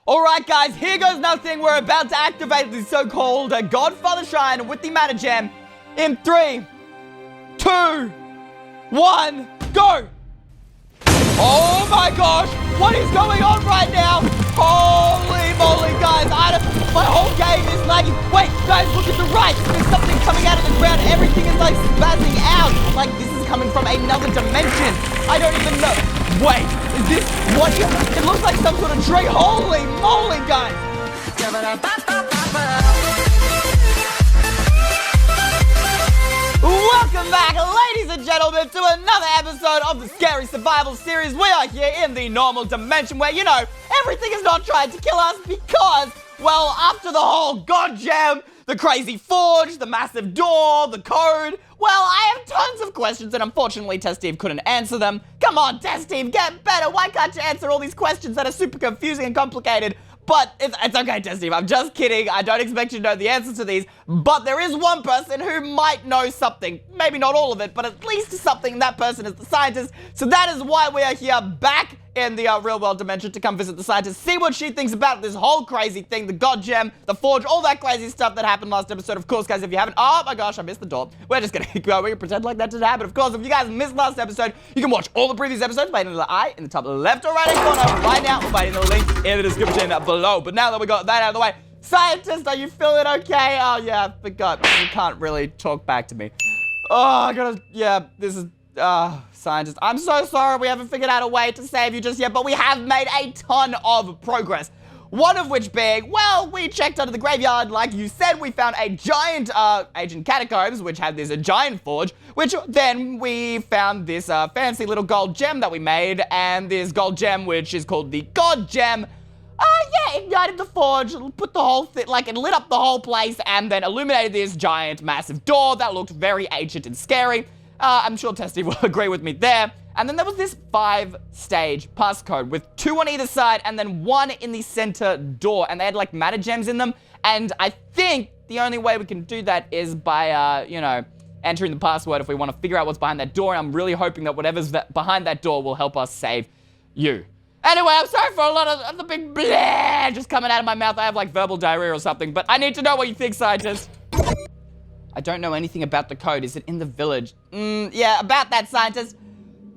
Alright guys, here goes nothing. We're about to activate the so-called Godfather Shrine with the Mana Gem. In 3, 2, 1, go! Oh my gosh, what is going on right now? Holy moly, guys, my whole game is lagging. Wait, guys, look at the right. There's something coming out of the ground. Everything is like spazzing out. Like this is coming from another dimension. I don't even know. Wait, is this what? It looks like some sort of tree. Holy moly, guys. Welcome back, ladies and gentlemen, to another episode of the Scary Survival Series. We are here in the normal dimension where, you know, everything is not trying to kill us because, well, after the whole God Gem, the crazy forge, the massive door, the code, well, I have tons of questions and unfortunately Test Steve couldn't answer them. Come on, Test Steve, get better. Why can't you answer all these questions that are super confusing and complicated? But it's okay, Test Steve. I'm just kidding. I don't expect you to know the answers to these. But there is one person who might know something. Maybe not all of it, but at least something. That person is the scientist. So that is why we are here back in the real world dimension to come visit the scientist, see what she thinks about this whole crazy thing, the God Gem, the forge, all that crazy stuff that happened last episode. Of course, guys, if you haven't, oh my gosh, I missed the door. We're just gonna go, we can pretend like that didn't happen. Of course, if you guys missed last episode, you can watch all the previous episodes by hitting the I in the top left or right hand corner right now, or by hitting the link in the description below. But now that we got that out of the way, scientist, are you feeling okay? Oh yeah, I forgot. You can't really talk back to me. Oh, I gotta, yeah, this is, scientist, I'm so sorry we haven't figured out a way to save you just yet, but we have made a ton of progress. One of which being, well, we checked under the graveyard, like you said, we found a giant, ancient catacombs, which had this giant forge, which then we found this, fancy little gold gem that we made, and this gold gem, which is called the God Gem, yeah, ignited the forge, put the whole thing, like, it lit up the whole place, and then illuminated this giant, massive door that looked very ancient and scary. I'm sure Testy will agree with me there. And then there was this 5-stage passcode with 2 on either side and then 1 in the center door. And they had like Mana Gems in them. And I think the only way we can do that is by, you know, entering the password if we want to figure out what's behind that door. And I'm really hoping that whatever's behind that door will help us save you. Anyway, I'm sorry for a lot of the big bleh just coming out of my mouth. I have like verbal diarrhea or something. But I need to know what you think, scientist. I don't know anything about the code. Is it in the village? Yeah, about that, scientist.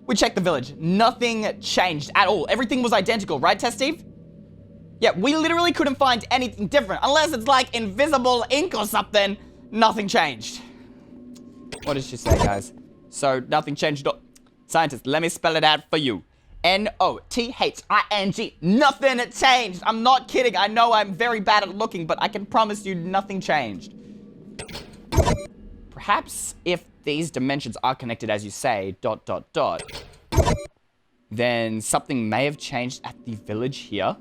We checked the village. Nothing changed at all. Everything was identical, right, Test Steve? Yeah, we literally couldn't find anything different. Unless it's like invisible ink or something. Nothing changed. What did she say, guys? So, nothing changed at all. Scientist, let me spell it out for you. N-O-T-H-I-N-G. Nothing changed. I'm not kidding. I know I'm very bad at looking, but I can promise you nothing changed. Perhaps if these dimensions are connected, as you say, ... then something may have changed at the village here.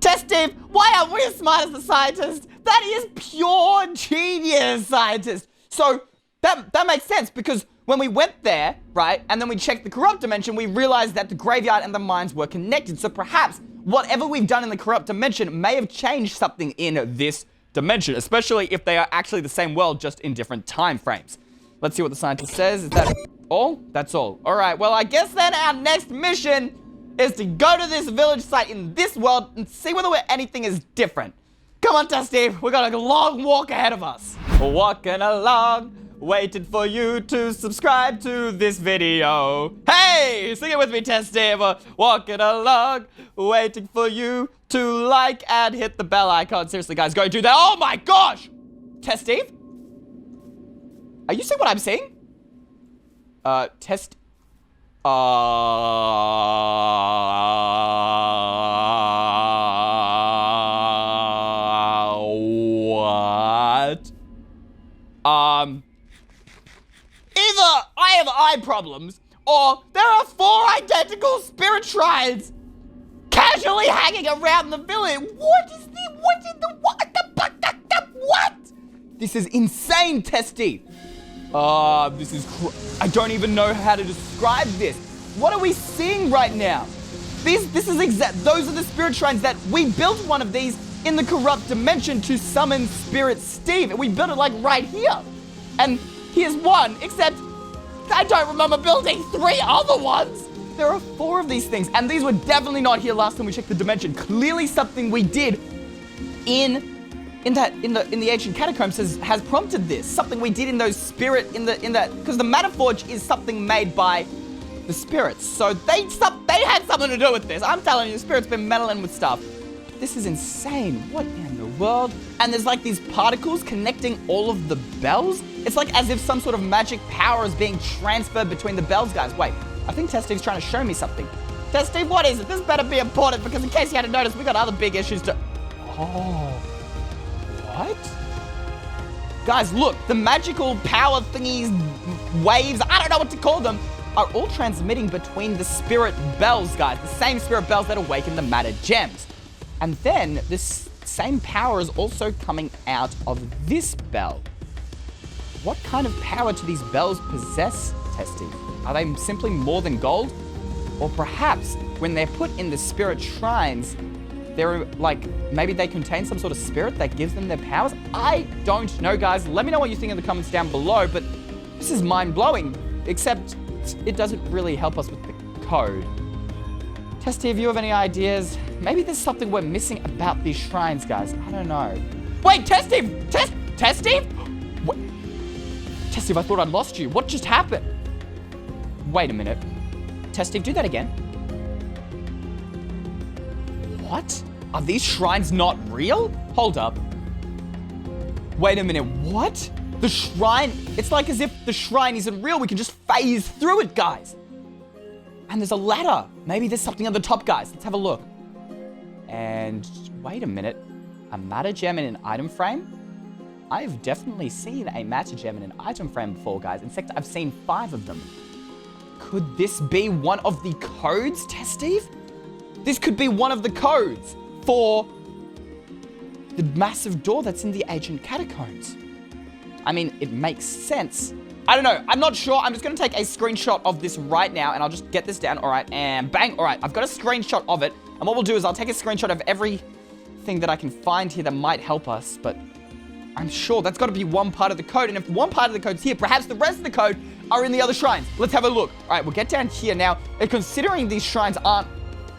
Test Steve, why aren't we as smart as the scientist? That is pure genius, scientist. So that makes sense because when we went there, right, and then we checked the corrupt dimension, we realized that the graveyard and the mines were connected. So perhaps whatever we've done in the corrupt dimension may have changed something in this dimension, especially if they are actually the same world, just in different time frames. Let's see what the scientist says. Is that all? That's all. All right, well, I guess then our next mission is to go to this village site in this world and see whether anything is different. Come on, Test Steve. We got a long walk ahead of us. Walking along, waiting for you to subscribe to this video. Hey, sing it with me, Test Steve. Walking along, waiting for you to like and hit the bell icon. Seriously, guys, go do that. Oh my gosh! Test Steve? Are you seeing what I'm seeing? Test... What? Either I have eye problems, or there are 4 identical spirit shrines casually hanging around the village. What is the, what? This is insane, Testy. This is, I don't even know how to describe this. What are we seeing right now? This is exact, those are the spirit shrines that we built one of these in the corrupt dimension to summon Spirit Steve. And we built it like right here. And here's one, except I don't remember building 3 other ones. There are 4 of these things, and these were definitely not here last time we checked the dimension. Clearly something we did in the ancient catacombs has prompted this. Something we did in those spirit in that because the Matter Forge is something made by the spirits. So they had something to do with this. I'm telling you, the spirits been meddling with stuff. This is insane. What in the world? And there's like these particles connecting all of the bells. It's like as if some sort of magic power is being transferred between the bells, guys. Wait, I think Test Steve's trying to show me something. Test Steve, what is it? This better be important because in case you hadn't noticed, we got other big issues to... Oh. What? Guys, look, the magical power thingies, waves, I don't know what to call them, are all transmitting between the spirit bells, guys. The same spirit bells that awaken the Matter Gems. And then this same power is also coming out of this bell. What kind of power do these bells possess, Testy? Are they simply more than gold? Or perhaps when they're put in the spirit shrines, they're like, maybe they contain some sort of spirit that gives them their powers? I don't know, guys. Let me know what you think in the comments down below, but this is mind-blowing, except it doesn't really help us with the code. Testy, if you have any ideas, maybe there's something we're missing about these shrines, guys. I don't know. Wait, Testy! Testy? What? Testy, I thought I'd lost you. What just happened? Wait a minute. Testy, do that again. What? Are these shrines not real? Hold up. Wait a minute, what? The shrine, it's like as if the shrine isn't real. We can just phase through it, guys. And there's a ladder. Maybe there's something on the top, guys. Let's have a look. And wait a minute. A Matter Gem in an item frame? I've definitely seen a Matter Gem in an item frame before, guys. In fact, I've seen 5 of them. Could this be one of the codes, Test Steve? This could be one of the codes for the massive door that's in the ancient catacombs. I mean, it makes sense. I don't know. I'm not sure. I'm just going to take a screenshot of this right now, and I'll just get this down. All right, and bang. All right, I've got a screenshot of it. And what we'll do is I'll take a screenshot of everything that I can find here that might help us. But I'm sure that's got to be one part of the code. And if one part of the code's here, perhaps the rest of the code are in the other shrines. Let's have a look. All right, we'll get down here now. And considering these shrines aren't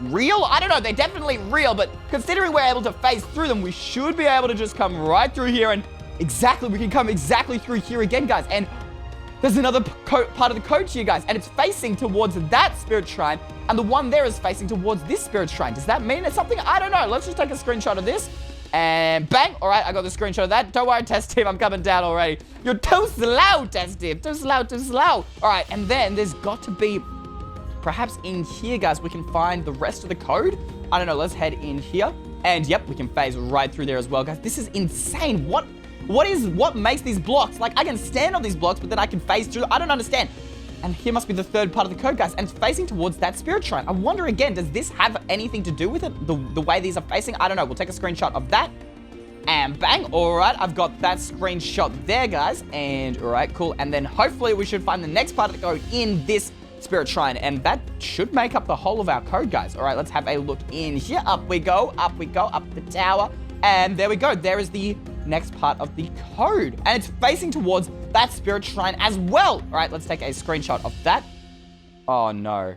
real? I don't know. They're definitely real, but considering we're able to phase through them, we should be able to just come right through here and we can come exactly through here again, guys. And there's another part of the code here, guys, and it's facing towards that spirit shrine, and the one there is facing towards this spirit shrine. Does that mean it's something? I don't know. Let's just take a screenshot of this, and bang. All right, I got the screenshot of that. Don't worry, Test Team, I'm coming down already. You're too slow, Test Team. Too slow, too slow. All right, and then there's got to be, perhaps in here, guys, we can find the rest of the code. I don't know. Let's head in here, and yep, we can phase right through there as well, guys. This is insane. What makes these blocks? Like, I can stand on these blocks, but then I can phase through. I don't understand. And here must be the third part of the code, guys. And it's facing towards that spirit shrine. I wonder again, does this have anything to do with it? The way these are facing? I don't know. We'll take a screenshot of that. And bang. All right. I've got that screenshot there, guys. And all right, cool. And then hopefully we should find the next part of the code in this spirit shrine. And that should make up the whole of our code, guys. All right. Let's have a look in here. Up we go. Up we go. Up the tower. And there we go. There is the next part of the code. And it's facing towards that spirit shrine as well. All right, let's take a screenshot of that. Oh, no.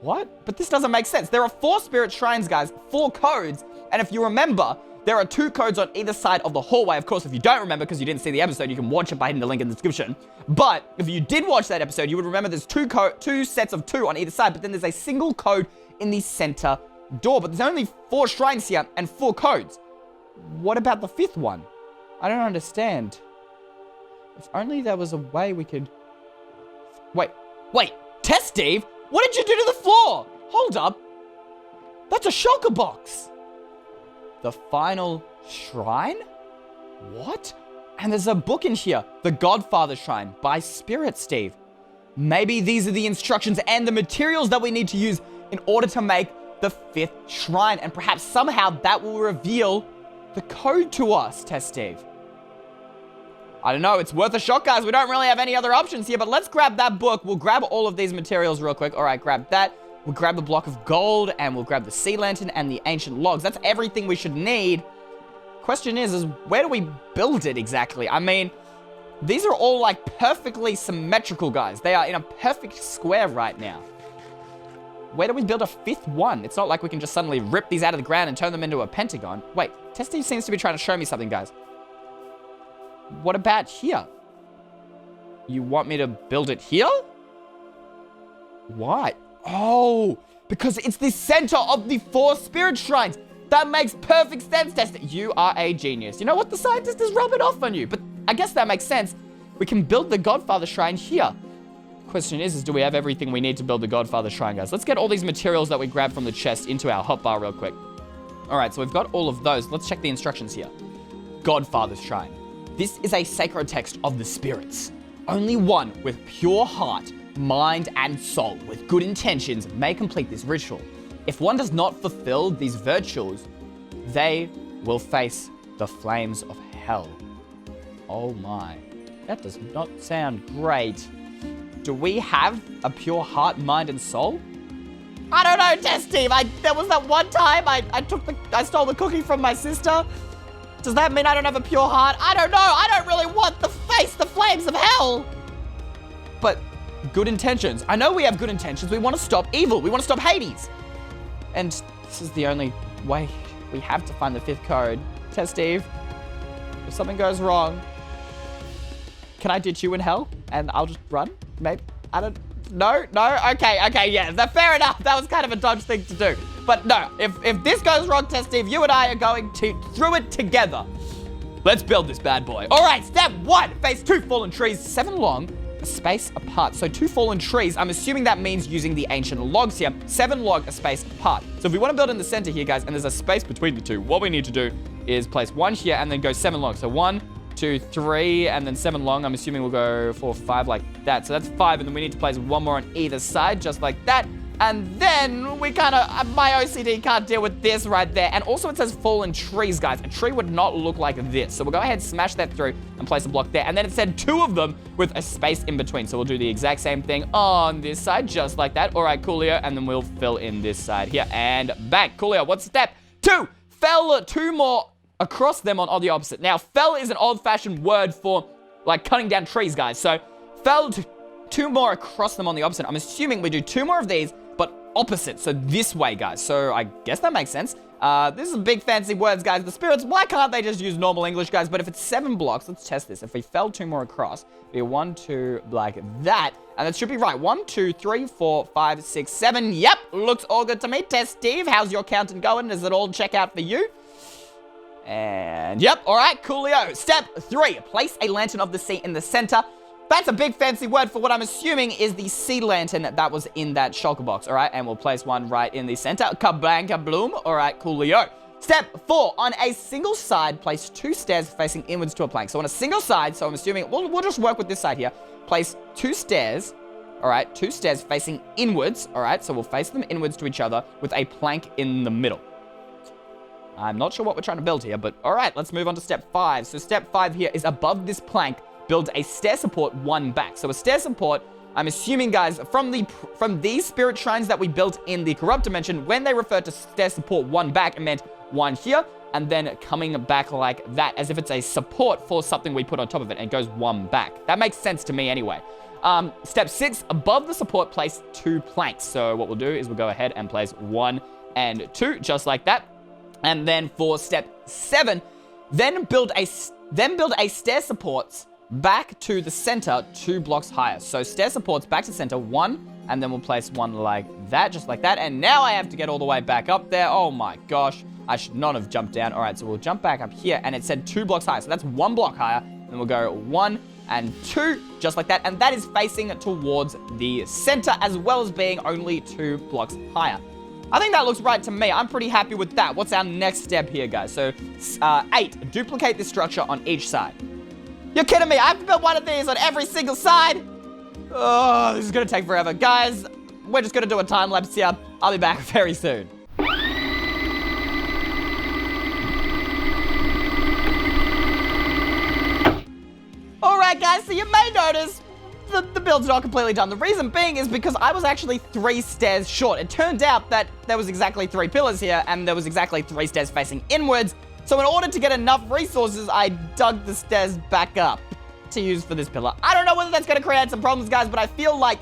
What? But this doesn't make sense. There are 4 spirit shrines, guys, 4 codes. And if you remember, there are 2 codes on either side of the hallway. Of course, if you don't remember because you didn't see the episode, you can watch it by hitting the link in the description. But if you did watch that episode, you would remember there's 2 sets of 2 on either side, but then there's a single code in the center door. But there's only 4 shrines here and 4 codes. What about the 5th one? I don't understand. If only there was a way we could... Wait, Test Steve? What did you do to the floor? Hold up. That's a shulker box. The final shrine? What? And there's a book in here. The Godfather Shrine by Spirit Steve. Maybe these are the instructions and the materials that we need to use in order to make the 5th shrine. And perhaps somehow that will reveal the code to us, Test Steve. I don't know. It's worth a shot, guys. We don't really have any other options here, but let's grab that book. We'll grab all of these materials real quick. All right, grab that. We'll grab the block of gold, and we'll grab the sea lantern and the ancient logs. That's everything we should need. Question is where do we build it exactly? I mean, these are all like perfectly symmetrical, guys. They are in a perfect square right now. where do we build a 5th one? It's not like we can just suddenly rip these out of the ground and turn them into a pentagon. Wait, Testy seems to be trying to show me something, guys. What about here? You want me to build it here? Why? Oh, because it's the center of the 4 spirit shrines. That makes perfect sense, Testy. You are a genius. You know what? The scientist is rubbing off on you, but I guess that makes sense. We can build the Godfather shrine here. Question is do we have everything we need to build the Godfather shrine, guys? Let's get all these materials that we grabbed from the chest into our hotbar real quick. All right, so we've got all of those. Let's check the instructions here. Godfather's shrine. This is a sacred text of the spirits. Only one with pure heart, mind, and soul with good intentions may complete this ritual. If one does not fulfill these virtues, they will face the flames of hell. Oh my, that does not sound great. Do we have a pure heart, mind, and soul? I don't know, Test Steve. There was that one time I stole the cookie from my sister. Does that mean I don't have a pure heart? I don't know. I don't really want to face the flames of hell. But good intentions. I know we have good intentions. We want to stop evil. We want to stop Hades. And this is the only way we have to find the 5th code. Test Steve, if something goes wrong, can I ditch you in hell and I'll just run? Maybe. I don't... No? Okay, yeah. Fair enough. That was kind of a dodge thing to do. But no, if this goes wrong, Test Steve, you and I are going through it together. Let's build this bad boy. All right, step 1. Face 2 fallen trees, 7 long, a space apart. So 2 fallen trees, I'm assuming that means using the ancient logs here. 7 log, a space apart. So if we want to build in the center here, guys, and there's a space between the 2, what we need to do is place 1 here and then go 7 long. So 1, 2, 3, and then 7 long. I'm assuming we'll go 4, 5 like that. So that's 5, and then we need to place 1 more on either side, just like that. And then we kind of, my OCD can't deal with this right there. And also it says fallen trees, guys. A tree would not look like this. So we'll go ahead and smash that through and place a block there. And then it said 2 of them with a space in between. So we'll do the exact same thing on this side, just like that. All right, Coolio. And then we'll fill in this side here and back. Coolio, what's step 2? Fell 2 more across them on the opposite. Now, fell is an old-fashioned word for, like, cutting down trees, guys. So fell 2 more across them on the opposite. I'm assuming we do 2 more of these, but opposite. So this way, guys. So I guess that makes sense. This is big fancy words, guys. The spirits, why can't they just use normal English, guys? But if it's 7 blocks, let's test this. If we fell 2 more across, it'd be 1, 2, like that. And that should be right. 1, 2, 3, 4, 5, 6, 7. Yep, looks all good to me. Test Steve, how's your counting going? Does it all check out for you? And yep, all right, coolio. Step 3, place a lantern of the sea in the center. That's a big fancy word for what I'm assuming is the sea lantern that was in that shulker box, all right? And we'll place one right in the center. Kablang, kabloom. All right, coolio. Step 4, on a single side, place 2 stairs facing inwards to a plank. So on a single side, so I'm assuming, we'll just work with this side here. Place 2 stairs, all right, 2 stairs facing inwards, all right? So we'll face them inwards to each other with a plank in the middle. I'm not sure what we're trying to build here, but all right, let's move on to step 5. So step 5 here is above this plank, build a stair support 1 back. So a stair support, I'm assuming, guys, from these spirit shrines that we built in the corrupt dimension, when they refer to stair support 1 back, it meant 1 here, and then coming back like that, as if it's a support for something we put on top of it, and it goes 1 back. That makes sense to me anyway. Step 6, above the support, place 2 planks. So what we'll do is we'll go ahead and place 1 and 2, just like that. And then for step 7, then build a stair supports back to the center 2 blocks higher. So stair supports back to center 1, and then we'll place 1 like that, just like that. And now I have to get all the way back up there. Oh my gosh, I should not have jumped down. All right, so we'll jump back up here, and it said 2 blocks higher. So that's 1 block higher, and we'll go 1 and 2, just like that. And that is facing towards the center, as well as being only 2 blocks higher. I think that looks right to me. I'm pretty happy with that. What's our next step here, guys? So 8, duplicate this structure on each side. You're kidding me. I have to build one of these on every single side. Oh, this is going to take forever. Guys, we're just going to do a time lapse here. I'll be back very soon. All right, guys, so you may notice the build's not completely done. The reason being is because I was actually 3 stairs short. It turned out that there was exactly 3 pillars here, and there was exactly 3 stairs facing inwards. So in order to get enough resources, I dug the stairs back up to use for this pillar. I don't know whether that's going to create some problems, guys, but I feel like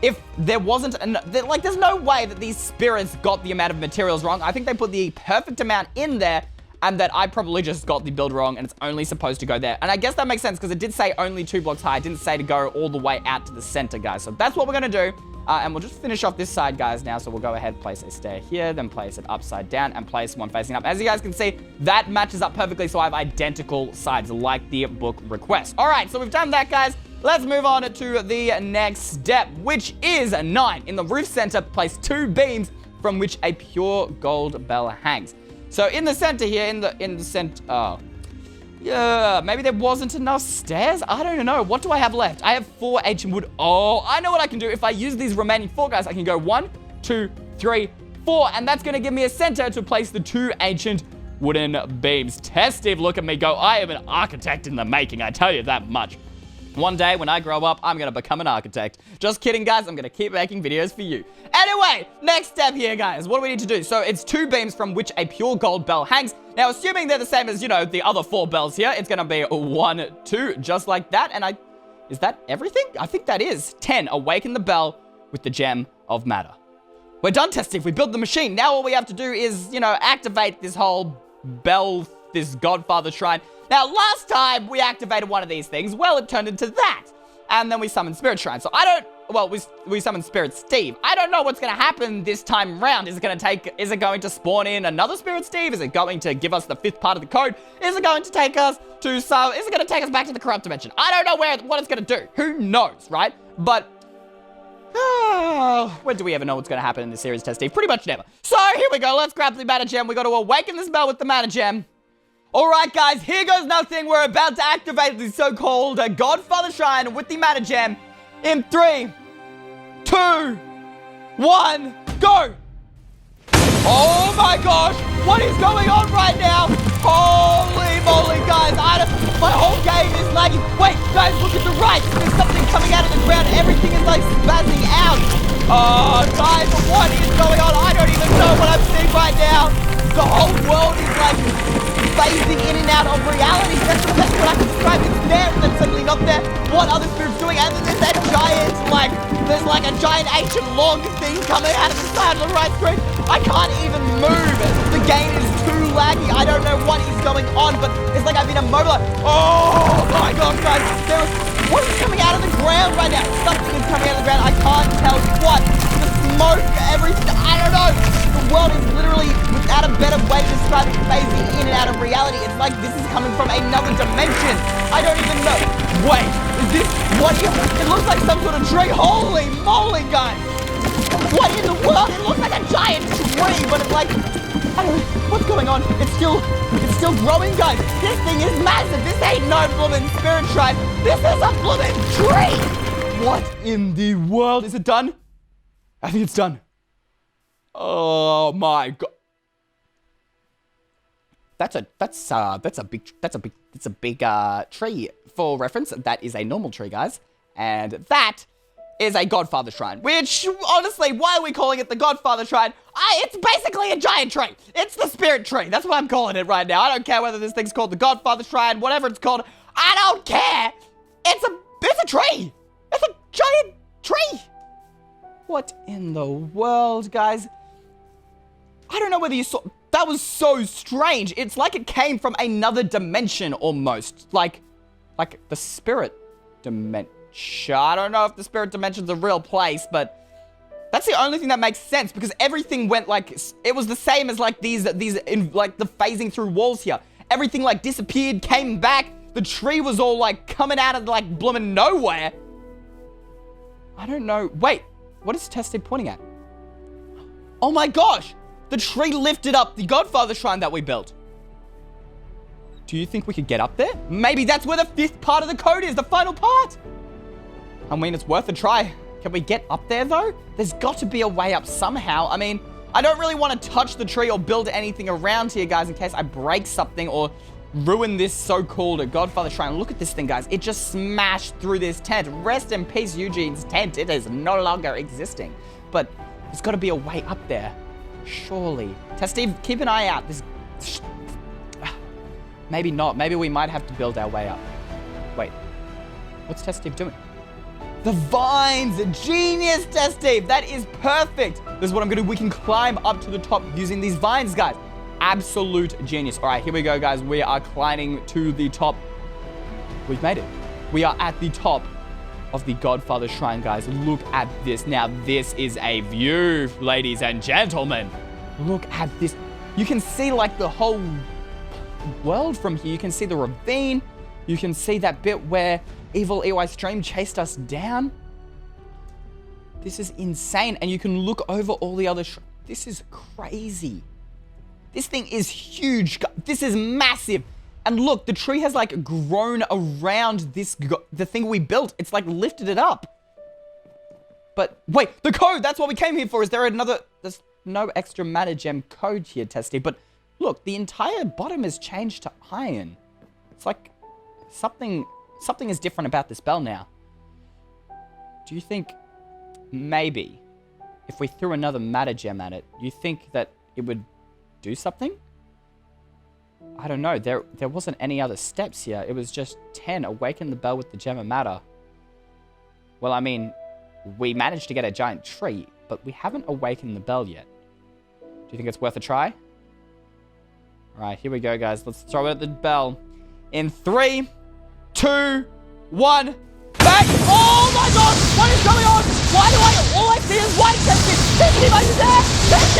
if there wasn't, like, there's no way that these spirits got the amount of materials wrong. I think they put the perfect amount in there, and that I probably just got the build wrong, and it's only supposed to go there. And I guess that makes sense, because it did say only 2 blocks high. It didn't say to go all the way out to the center, guys. So that's what we're going to do. And we'll just finish off this side, guys, now. So we'll go ahead, place a stair here, then place it upside down, and place one facing up. As you guys can see, that matches up perfectly, so I have identical sides, like the book request. All right, so we've done that, guys. Let's move on to the next step, which is 9. In the roof center, place 2 beams from which a pure gold bell hangs. So in the center here, in the center, oh, yeah, maybe there wasn't enough stairs? I don't know. What do I have left? I have 4 ancient wood. Oh, I know what I can do. If I use these remaining 4, guys, I can go 1, 2, 3, 4, and that's going to give me a center to place the 2 ancient wooden beams. Steve, look at me go. I am an architect in the making, I tell you that much. One day, when I grow up, I'm going to become an architect. Just kidding, guys. I'm going to keep making videos for you. Anyway, next step here, guys. What do we need to do? So it's 2 beams from which a pure gold bell hangs. Now, assuming they're the same as, you know, the other 4 bells here, it's going to be 1, 2, just like that. And is that everything? I think that is. 10, awaken the bell with the gem of matter. We're done testing. We built the machine. Now all we have to do is, you know, activate this whole bell, this Godfather shrine. Now, last time we activated one of these things, well, it turned into that. And then we summoned Spirit Shrine. So we summoned Spirit Steve. I don't know what's going to happen this time around. Is it going to spawn in another Spirit Steve? Is it going to give us the 5th part of the code? Is it going to take us to is it going to take us back to the corrupt dimension? I don't know what it's going to do. Who knows, right? But, when do we ever know what's going to happen in this series, Test Steve? Pretty much never. So, here we go. Let's grab the Mana Gem. We got to awaken this bell with the Mana Gem. Alright guys, here goes nothing. We're about to activate the so-called Godfather Shrine with the Mana Gem. In 3, 2, 1, go! Oh my gosh, what is going on right now? Holy moly, guys, my whole game is lagging. Wait, guys, look at the right. There's something coming out of the ground. Everything is like spazzing out. Oh, guys, what is going on? I don't even know what I'm seeing right now. The whole world is like phasing in and out of reality. That's the best way I can describe it. It's there and then suddenly not there. What other spirits doing? And then there's that giant, there's like a giant ancient log thing coming out of the side of the right screen. I can't even move. The game is too laggy. I don't know what is going on, but it's like I've been immobilized. Oh my gosh, guys. What is coming out of the ground right now? Something is coming out of the ground. I can't tell what. The smoke, everything. I don't know. The world is literally, without a better way to describe it, phasing in and out of reality. It's like this is coming from another dimension. I don't even know. Wait, is this, it looks like some sort of tree. Holy moly, guys. What in the world? It looks like a giant tree, but it's like, I don't know, what's going on? It's still growing, guys. This thing is massive. This ain't no blooming Spirit Shrine. This is a blooming tree. What in the world? Is it done? I think it's done. Oh my god. That's a big tree. For reference, that is a normal tree, guys. And that is a Godfather Shrine, which, honestly, why are we calling it the Godfather Shrine? It's basically a giant tree. It's the Spirit Tree. That's what I'm calling it right now. I don't care whether this thing's called the Godfather Shrine, whatever it's called. I don't care. It's a tree. It's a giant tree. What in the world, guys? I don't know whether you saw... That was so strange. It's like it came from another dimension almost. Like the spirit dimension. I don't know if the spirit dimension's a real place, but that's the only thing that makes sense because everything went like... It was the same as like these like the phasing through walls here. Everything like disappeared, came back. The tree was all like coming out of like blooming nowhere. I don't know. Wait, what is Tested pointing at? Oh my gosh. The tree lifted up the Godfather Shrine that we built. Do you think we could get up there? Maybe that's where the 5th part of the code is, the final part. I mean, it's worth a try. Can we get up there, though? There's got to be a way up somehow. I mean, I don't really want to touch the tree or build anything around here, guys, in case I break something or ruin this so-called Godfather Shrine. Look at this thing, guys. It just smashed through this tent. Rest in peace, Eugene's tent. It is no longer existing. But there's got to be a way up there. Surely. Test Steve, keep an eye out. Maybe not. Maybe we might have to build our way up. Wait. What's Test Steve doing? The vines, genius, Testy. That is perfect. This is what I'm gonna do. We can climb up to the top using these vines, guys. Absolute genius. All right, here we go, guys. We are climbing to the top. We've made it. We are at the top of the Godfather Shrine, guys. Look at this. Now, this is a view, ladies and gentlemen. Look at this. You can see, like, the whole world from here. You can see the ravine. You can see that bit where Evil EY Stream chased us down. This is insane. And you can look over all the other This is crazy. This thing is huge. This is massive. And look, the tree has like grown around the thing we built. It's like lifted it up. But wait, the code, that's what we came here for. Is there another, there's no extra Matter Gem code here, Testy. But look, the entire bottom is changed to iron. It's like something is different about this bell now. Do you think maybe if we threw another Matter Gem at it, you think that it would do something? I don't know. There wasn't any other steps here. It was just 10. Awaken the bell with the Gem of Matter. Well, I mean, we managed to get a giant tree, but we haven't awakened the bell yet. Do you think it's worth a try? All right, here we go, guys. Let's throw it at the bell. In 3, 2, 1. Bang! Oh my god! What is going on? Why do all I see is white, Testy? Testy, are you there? Testy!